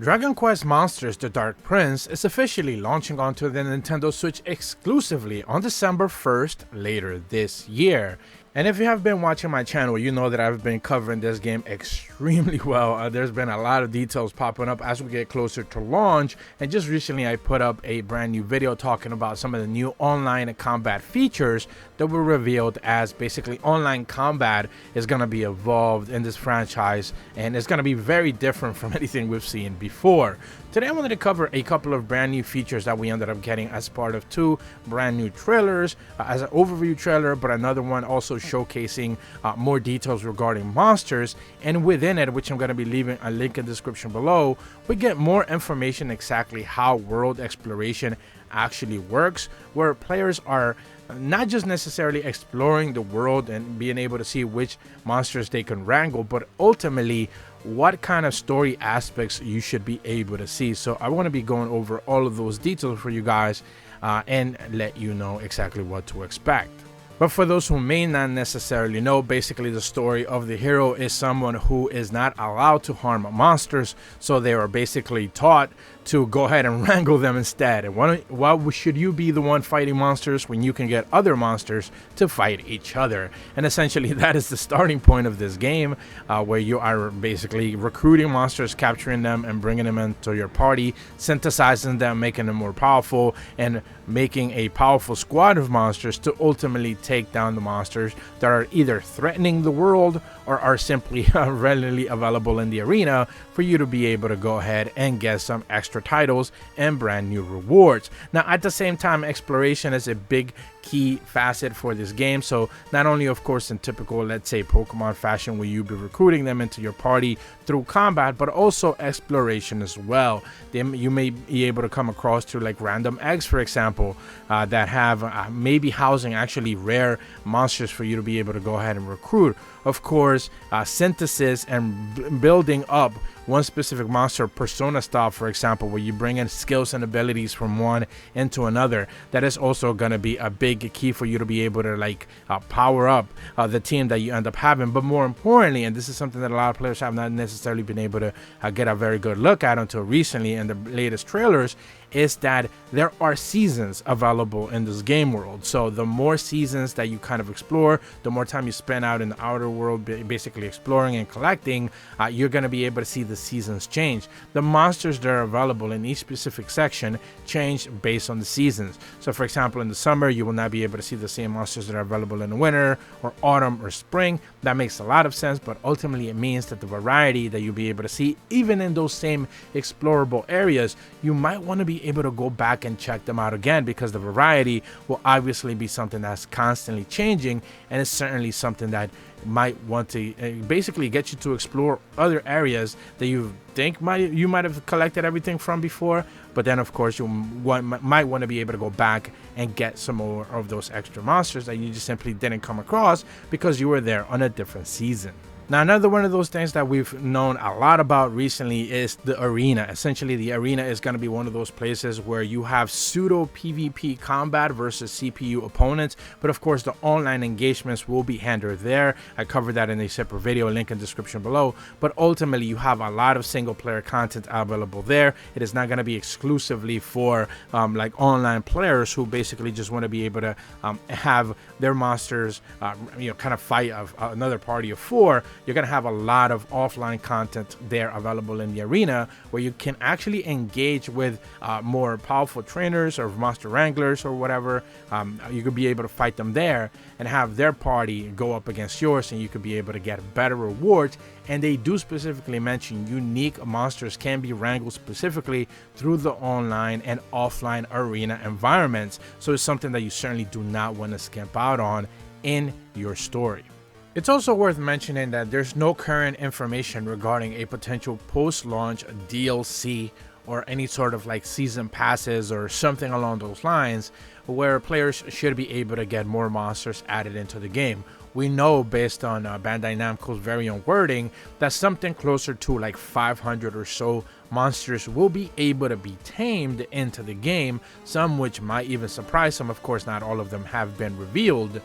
Dragon Quest Monsters: The Dark Prince is officially launching onto the Nintendo Switch exclusively on December 1st later this year. And if you have been watching my channel, you know that I've been covering this game extremely well. There's been a lot of details popping up as we get closer to launch, and just recently I put up a brand new video talking about some of the new online combat features that were revealed, as basically online combat is going to be evolved in this franchise and it's going to be very different from anything we've seen before. Today I wanted to cover a couple of brand new features that we ended up getting as part of two brand new trailers, as an overview trailer, but another one also showcasing more details regarding monsters. And within it, which I'm going to be leaving a link in the description below, we get more information exactly how world exploration actually works, where players are not just necessarily exploring the world and being able to see which monsters they can wrangle, but ultimately what kind of story aspects you should be able to see. So I want to be going over all of those details for you guys and let you know exactly what to expect. But for those who may not necessarily know, basically the story of the hero is someone who is not allowed to harm monsters, so they are basically taught to go ahead and wrangle them instead. And why should you be the one fighting monsters when you can get other monsters to fight each other? And essentially that is the starting point of this game, where you are basically recruiting monsters, capturing them and bringing them into your party, synthesizing them, making them more powerful, and making a powerful squad of monsters to ultimately take down the monsters that are either threatening the world or are simply readily available in the arena for you to be able to go ahead and get some extra titles and brand new rewards. Now at the same time, exploration is a big key facet for this game. So not only of course in typical, let's say, Pokemon fashion, where you be recruiting them into your party through combat, but also exploration as well. You may be able to come across to like random eggs, for example, that have maybe housing actually rare monsters for you to be able to go ahead and recruit. Of course, synthesis and building up one specific monster, persona style, for example, where you bring in skills and abilities from one into another. That is also going to be a big key for you to be able to like power up the team that you end up having. But more importantly, and this is something that a lot of players have not necessarily been able to get a very good look at until recently in the latest trailers, is that there are seasons available in this game world. So the more seasons that you kind of explore, the more time you spend out in the outer world basically exploring and collecting, you're going to be able to see the seasons change. The monsters that are available in each specific section change based on the seasons. So for example, in the summer you will not be able to see the same monsters that are available in the winter or autumn or spring. That makes a lot of sense, but ultimately it means that the variety that you'll be able to see even in those same explorable areas, you might want to be able to go back and check them out again, because the variety will obviously be something that's constantly changing, and it's certainly something that might want to basically get you to explore other areas that you think you might have collected everything from before, but then of course you might want to be able to go back and get some more of those extra monsters that you just simply didn't come across because you were there on a different season. Now, another one of those things that we've known a lot about recently is the arena. Essentially, the arena is going to be one of those places where you have pseudo PvP combat versus CPU opponents, but of course the online engagements will be handled there. I covered that in a separate video, link in the description below. But ultimately, you have a lot of single player content available there. It is not going to be exclusively for like online players who basically just want to be able to have their monsters kind of fight another party of four. You're going to have a lot of offline content there available in the arena, where you can actually engage with more powerful trainers or monster wranglers or whatever. You could be able to fight them there and have their party go up against yours, and you could be able to get better rewards. And they do specifically mention unique monsters can be wrangled specifically through the online and offline arena environments. So it's something that you certainly do not want to skimp out on in your story. It's also worth mentioning that there's no current information regarding a potential post-launch DLC or any sort of like season passes or something along those lines, where players should be able to get more monsters added into the game. We know, based on Bandai Namco's very own wording, that something closer to like 500 or so monsters will be able to be tamed into the game, some which might even surprise some. Of course, not all of them have been revealed,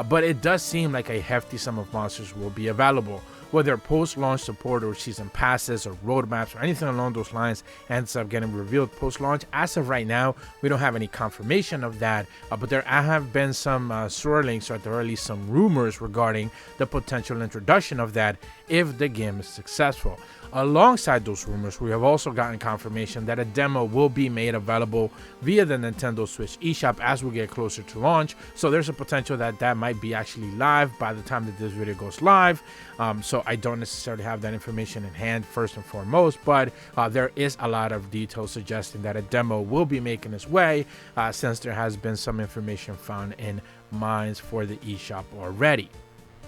but it does seem like a hefty sum of monsters will be available. whether post-launch support or season passes or roadmaps or anything along those lines ends up getting revealed post-launch. As of right now, we don't have any confirmation of that, but there have been some swirlings, or at the very least some rumors regarding the potential introduction of that if the game is successful. Alongside those rumors, we have also gotten confirmation that a demo will be made available via the Nintendo Switch eShop as we get closer to launch. So there's a potential that that might be actually live by the time that this video goes live. So I don't necessarily have that information in hand first and foremost, but there is a lot of details suggesting that a demo will be making its way since there has been some information found in mines for the eShop already.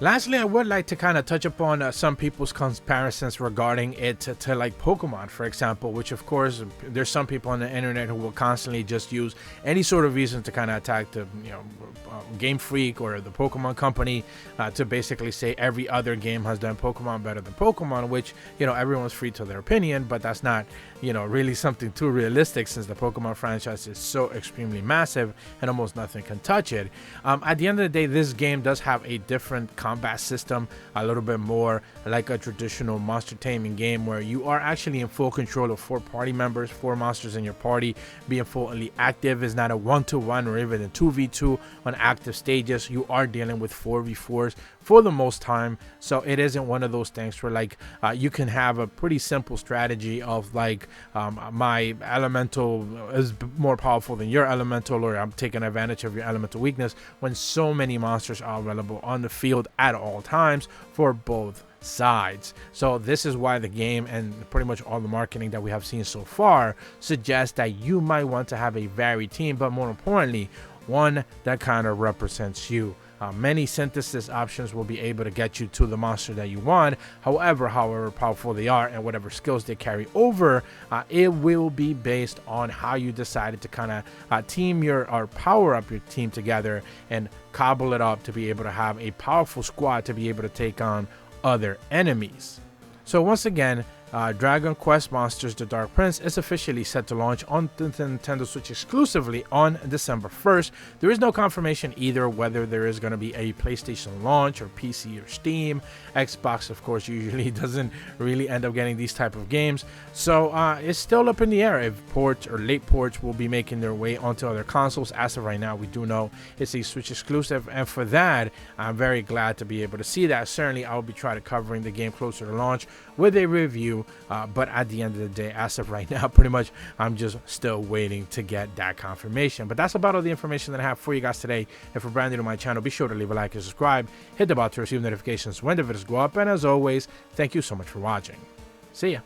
Lastly, I would like to kind of touch upon some people's comparisons regarding it to like Pokemon, for example, which of course there's some people on the internet who will constantly just use any sort of reason to kind of attack the Game Freak or the Pokemon company to basically say every other game has done Pokemon better than Pokemon, which everyone's free to their opinion, but that's not really something too realistic since the Pokemon franchise is so extremely massive and almost nothing can touch it. At the end of the day, this game does have a different combat system, a little bit more like a traditional monster taming game where you are actually in full control of 4 party members, 4 monsters in your party. Being fully active is not a 1-to-1 or even a 2v2 on active stages. You are dealing with 4v4s for the most time, so it isn't one of those things where like you can have a pretty simple strategy of like my elemental is more powerful than your elemental, or I'm taking advantage of your elemental weakness, when so many monsters are available on the field at all times for both sides. So this is why the game and pretty much all the marketing that we have seen so far suggests that you might want to have a varied team, but more importantly, one that kind of represents you. Many synthesis options will be able to get you to the monster that you want. However powerful they are and whatever skills they carry over, it will be based on how you decided to kind of team or power up your team together and cobble it up to be able to have a powerful squad to be able to take on other enemies. So once again, Dragon Quest Monsters The Dark Prince is officially set to launch on the Nintendo Switch exclusively on December 1st. There is no confirmation either whether there is going to be a PlayStation launch or PC or Steam. Xbox, of course, usually doesn't really end up getting these type of games. So it's still up in the air if ports or late ports will be making their way onto other consoles. As of right now, we do know it's a Switch exclusive, and for that, I'm very glad to be able to see that. Certainly, I'll be trying to covering the game closer to launch with a review, but at the end of the day, as of right now, pretty much I'm just still waiting to get that confirmation. But that's about all the information that I have for you guys today. If you're brand new to my channel, be sure to leave a like and subscribe, hit the bell to receive notifications when the videos go up, and as always, thank you so much for watching. See ya.